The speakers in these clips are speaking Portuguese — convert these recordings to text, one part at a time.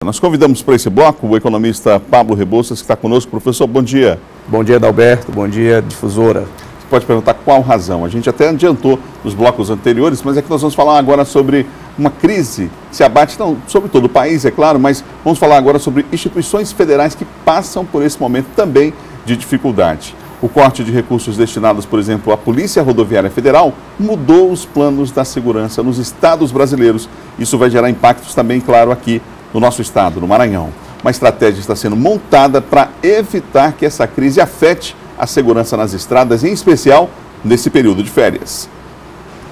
Nós convidamos para esse bloco o economista Pablo Rebouças, que está conosco. Professor, bom dia. Bom dia, Adalberto. Bom dia, difusora. Você pode perguntar qual razão. A gente até adiantou nos blocos anteriores, mas é que nós vamos falar agora sobre uma crise que se abate, não sobre todo o país, é claro, mas vamos falar agora sobre instituições federais que passam por esse momento também de dificuldade. O corte de recursos destinados, por exemplo, à Polícia Rodoviária Federal mudou os planos da segurança nos estados brasileiros. Isso vai gerar impactos também, claro, aqui no nosso estado, no Maranhão. Uma estratégia está sendo montada para evitar que essa crise afete a segurança nas estradas, em especial nesse período de férias.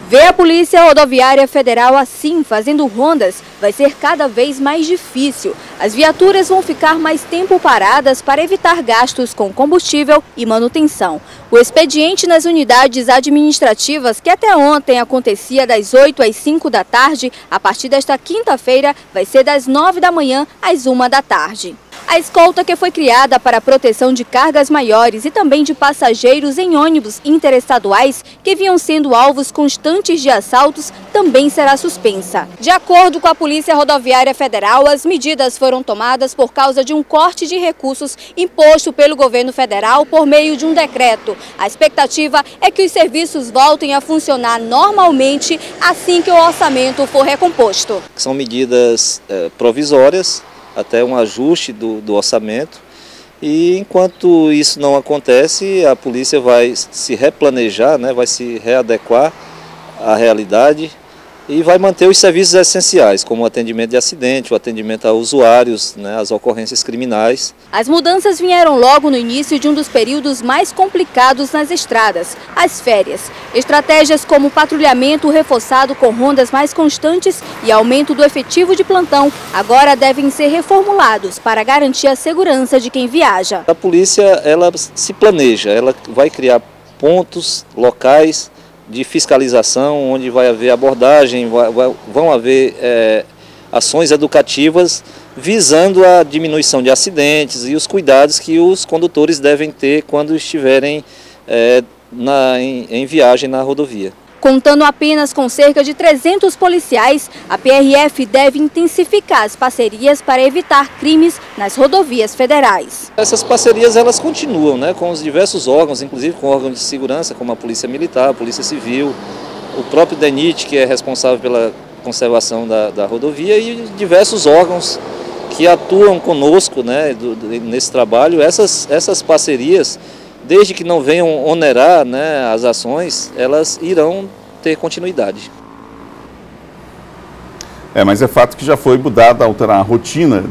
Ver a Polícia Rodoviária Federal assim, fazendo rondas, vai ser cada vez mais difícil. As viaturas vão ficar mais tempo paradas para evitar gastos com combustível e manutenção. O expediente nas unidades administrativas, que até ontem acontecia das 8 às 5 da tarde, a partir desta quinta-feira vai ser das 9 da manhã às 1 da tarde. A escolta, que foi criada para a proteção de cargas maiores e também de passageiros em ônibus interestaduais que vinham sendo alvos constantes de assaltos, também será suspensa. De acordo com a Polícia Rodoviária Federal, as medidas foram tomadas por causa de um corte de recursos imposto pelo governo federal por meio de um decreto. A expectativa é que os serviços voltem a funcionar normalmente assim que o orçamento for recomposto. São medidas provisórias, até um ajuste do orçamento, e enquanto isso não acontece, a polícia vai se replanejar, vai se readequar à realidade e vai manter os serviços essenciais, como o atendimento de acidente, o atendimento a usuários, as ocorrências criminais. As mudanças vieram logo no início de um dos períodos mais complicados nas estradas, as férias. Estratégias como patrulhamento reforçado com rondas mais constantes e aumento do efetivo de plantão agora devem ser reformulados para garantir a segurança de quem viaja. A polícia, ela se planeja, ela vai criar pontos locais de fiscalização, onde vai haver abordagem, vão haver ações educativas visando a diminuição de acidentes e os cuidados que os condutores devem ter quando estiverem em viagem na rodovia. Contando apenas com cerca de 300 policiais, a PRF deve intensificar as parcerias para evitar crimes nas rodovias federais. Essas parcerias elas continuam com os diversos órgãos, inclusive com órgãos de segurança, como a Polícia Militar, a Polícia Civil, o próprio DENIT, que é responsável pela conservação da rodovia, e diversos órgãos que atuam conosco nesse trabalho. Essas parcerias, desde que não venham onerar as ações, elas irão ter continuidade. Mas é fato que já foi mudada, alterar a rotina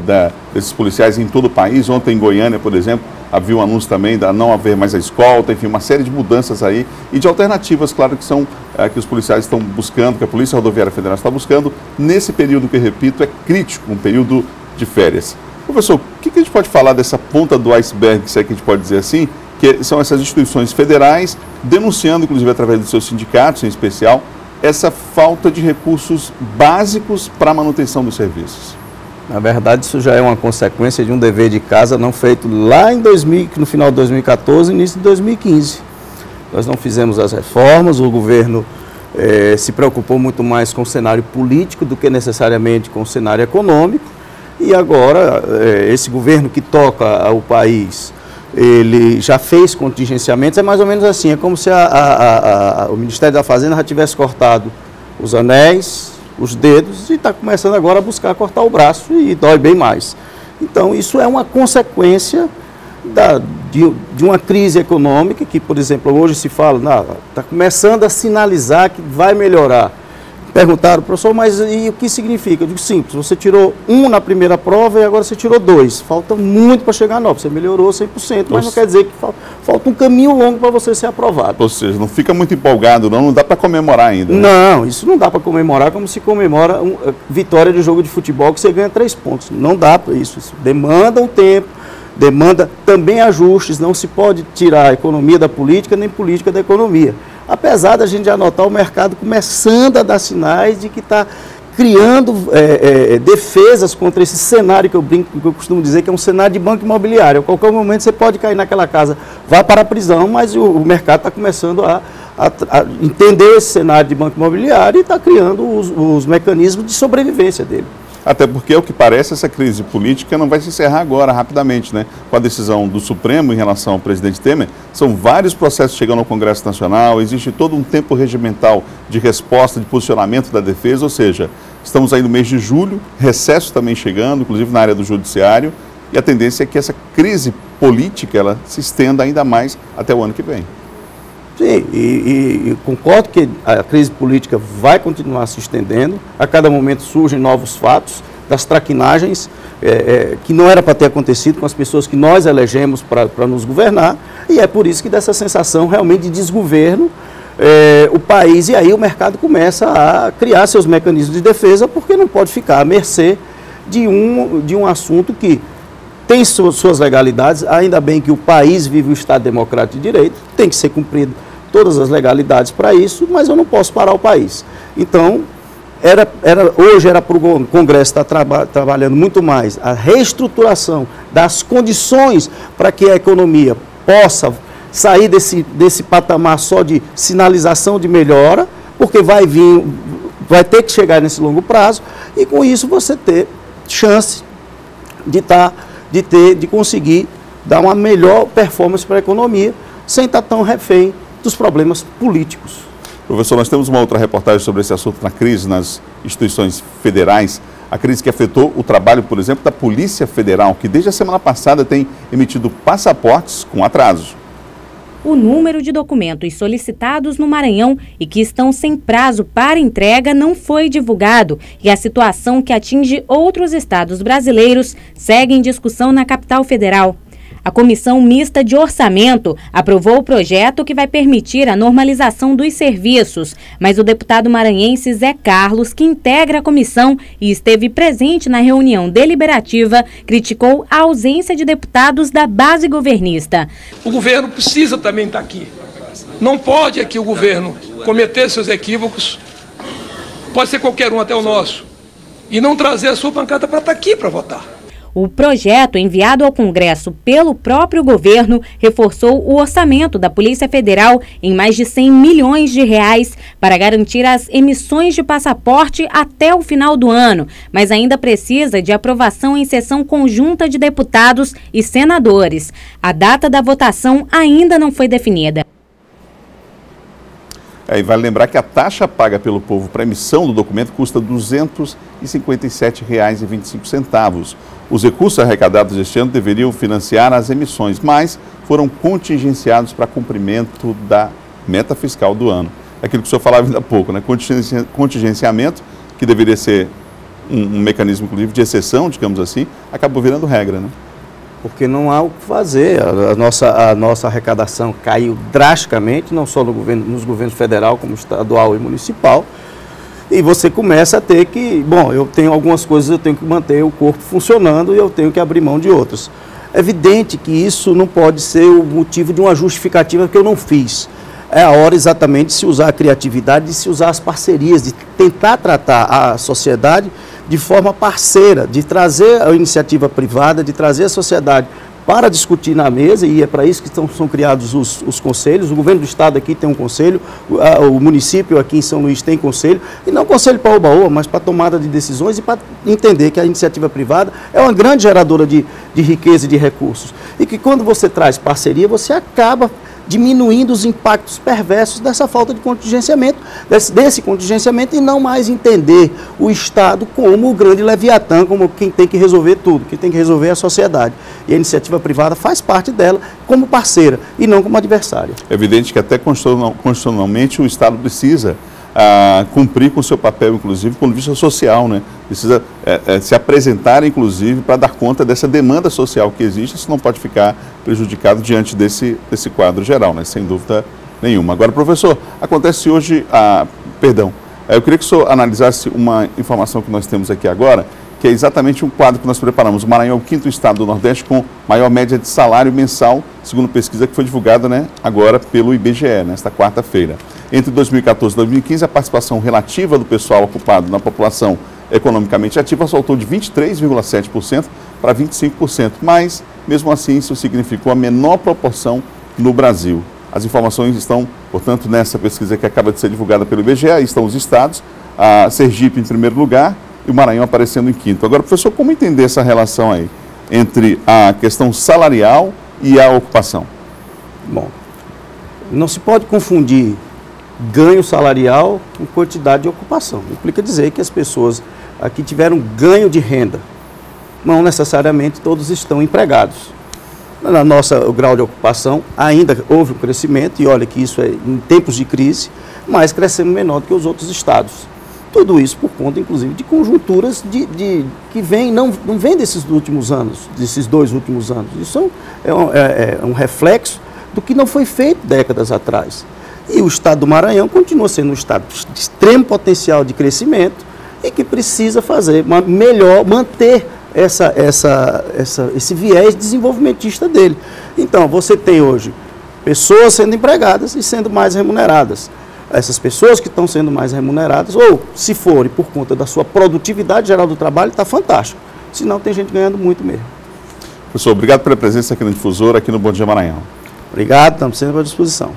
desses policiais em todo o país. Ontem em Goiânia, por exemplo, havia um anúncio também de não haver mais a escolta, enfim, uma série de mudanças aí e de alternativas, claro, que são que os policiais estão buscando, que a Polícia Rodoviária Federal está buscando, nesse período que, repito, é crítico, um período de férias. Professor, o que a gente pode falar dessa ponta do iceberg, se é que a gente pode dizer assim, que são essas instituições federais denunciando, inclusive através dos seus sindicatos em especial, essa falta de recursos básicos para a manutenção dos serviços? Na verdade, isso já é uma consequência de um dever de casa não feito lá no final de 2014 e início de 2015. Nós não fizemos as reformas, o governo se preocupou muito mais com o cenário político do que necessariamente com o cenário econômico. E agora, esse governo que toca o país, ele já fez contingenciamentos, é mais ou menos assim, é como se o Ministério da Fazenda já tivesse cortado os anéis, os dedos, e está começando agora a buscar cortar o braço, e dói bem mais. Então, isso é uma consequência de uma crise econômica que, por exemplo, hoje se fala, está começando a sinalizar que vai melhorar. Perguntaram, professor, mas e o que significa? Eu digo, simples, você tirou 1 na primeira prova e agora você tirou 2. Falta muito para chegar a 9, você melhorou 100%, mas não quer dizer que falta um caminho longo para você ser aprovado. Ou seja, não fica muito empolgado, não dá para comemorar ainda. Não, isso não dá para comemorar como se comemora vitória de jogo de futebol que você ganha 3 pontos. Não dá para isso demanda um tempo, demanda também ajustes, não se pode tirar a economia da política, nem política da economia. Apesar da gente já notar o mercado começando a dar sinais de que está criando defesas contra esse cenário que eu costumo dizer que é um cenário de banco imobiliário. A qualquer momento você pode cair naquela casa, vá para a prisão, mas o mercado está começando a entender esse cenário de banco imobiliário e está criando os mecanismos de sobrevivência dele. Até porque, ao que parece, essa crise política não vai se encerrar agora, rapidamente, né? Com a decisão do Supremo em relação ao presidente Temer, são vários processos chegando ao Congresso Nacional, existe todo um tempo regimental de resposta, de posicionamento da defesa, ou seja, estamos aí no mês de julho, recesso também chegando, inclusive na área do judiciário, e a tendência é que essa crise política ela se estenda ainda mais até o ano que vem. Sim, e concordo que a crise política vai continuar se estendendo, a cada momento surgem novos fatos, das traquinagens, que não era para ter acontecido com as pessoas que nós elegemos para nos governar, e é por isso que dessa sensação realmente de desgoverno, o país, e aí o mercado começa a criar seus mecanismos de defesa, porque não pode ficar à mercê de um assunto que tem suas legalidades, ainda bem que o país vive um Estado democrático de direito, tem que ser cumprido todas as legalidades para isso, mas eu não posso parar o país. Então, hoje era para o Congresso estar trabalhando muito mais a reestruturação das condições para que a economia possa sair desse patamar só de sinalização de melhora, porque vai ter que chegar nesse longo prazo, e com isso você ter chance de conseguir dar uma melhor performance para a economia, sem estar tão refém dos problemas políticos. Professor, nós temos uma outra reportagem sobre esse assunto na crise nas instituições federais, a crise que afetou o trabalho, por exemplo, da Polícia Federal, que desde a semana passada tem emitido passaportes com atraso. O número de documentos solicitados no Maranhão e que estão sem prazo para entrega não foi divulgado, e a situação que atinge outros estados brasileiros segue em discussão na capital federal. A Comissão Mista de Orçamento aprovou o projeto que vai permitir a normalização dos serviços, mas o deputado maranhense Zé Carlos, que integra a comissão e esteve presente na reunião deliberativa, criticou a ausência de deputados da base governista. O governo precisa também estar aqui. Não pode aqui o governo cometer seus equívocos, pode ser qualquer um, até o nosso, e não trazer a sua bancada para estar aqui para votar. O projeto, enviado ao Congresso pelo próprio governo, reforçou o orçamento da Polícia Federal em mais de 100 milhões de reais para garantir as emissões de passaporte até o final do ano, mas ainda precisa de aprovação em sessão conjunta de deputados e senadores. A data da votação ainda não foi definida. E vale lembrar que a taxa paga pelo povo para emissão do documento custa R$ 257,25. Os recursos arrecadados este ano deveriam financiar as emissões, mas foram contingenciados para cumprimento da meta fiscal do ano. Aquilo que o senhor falava ainda há pouco, né? Contingenciamento, que deveria ser um mecanismo, inclusive, de exceção, digamos assim, acabou virando regra, né? Porque não há o que fazer. A nossa arrecadação caiu drasticamente, não só nos governos federal, como estadual e municipal. E você começa a ter que, bom, eu tenho algumas coisas, eu tenho que manter o corpo funcionando e eu tenho que abrir mão de outras. É evidente que isso não pode ser o motivo de uma justificativa que eu não fiz. É a hora exatamente de se usar a criatividade, de se usar as parcerias, de tentar tratar a sociedade de forma parceira, de trazer a iniciativa privada, de trazer a sociedade para discutir na mesa, e é para isso que são criados os conselhos. O governo do estado aqui tem um conselho, o município aqui em São Luís tem conselho, e não conselho para oba-oba, mas para tomada de decisões e para entender que a iniciativa privada é uma grande geradora de riqueza e de recursos. E que quando você traz parceria, você acaba diminuindo os impactos perversos dessa falta de contingenciamento, desse contingenciamento, e não mais entender o Estado como o grande leviatã, como quem tem que resolver tudo, quem tem que resolver é a sociedade. E a iniciativa privada faz parte dela como parceira e não como adversária. É evidente que até constitucionalmente o Estado precisa cumprir com o seu papel, inclusive, com vista social, né? Precisa se apresentar, inclusive, para dar conta dessa demanda social que existe, isso não pode ficar prejudicado diante desse quadro geral, né? Sem dúvida nenhuma. Agora, professor, acontece hoje, eu queria que o senhor analisasse uma informação que nós temos aqui agora, que é exatamente um quadro que nós preparamos. O Maranhão é o 5º estado do Nordeste com maior média de salário mensal, segundo pesquisa que foi divulgada, né, agora pelo IBGE, nesta quarta-feira. Entre 2014 e 2015, a participação relativa do pessoal ocupado na população economicamente ativa saltou de 23,7% para 25%, mas, mesmo assim, isso significou a menor proporção no Brasil. As informações estão, portanto, nessa pesquisa que acaba de ser divulgada pelo IBGE, aí estão os estados, Sergipe em primeiro lugar, e o Maranhão aparecendo em quinto. Agora, professor, como entender essa relação aí entre a questão salarial e a ocupação? Bom, não se pode confundir ganho salarial com quantidade de ocupação. Implica dizer que as pessoas aqui tiveram ganho de renda. Não necessariamente todos estão empregados. O grau de ocupação ainda houve um crescimento, e olha que isso é em tempos de crise, mas crescendo menor do que os outros estados. Tudo isso por conta, inclusive, de conjunturas que não vem desses últimos anos, desses 2 últimos anos. Isso é um reflexo do que não foi feito décadas atrás. E o estado do Maranhão continua sendo um estado de extremo potencial de crescimento e que precisa fazer manter esse viés desenvolvimentista dele. Então, você tem hoje pessoas sendo empregadas e sendo mais remuneradas. Essas pessoas que estão sendo mais remuneradas, ou se forem por conta da sua produtividade geral do trabalho, está fantástico. Senão tem gente ganhando muito mesmo. Professor, obrigado pela presença aqui no Difusor, aqui no Bom Dia Maranhão. Obrigado, estamos sempre à disposição.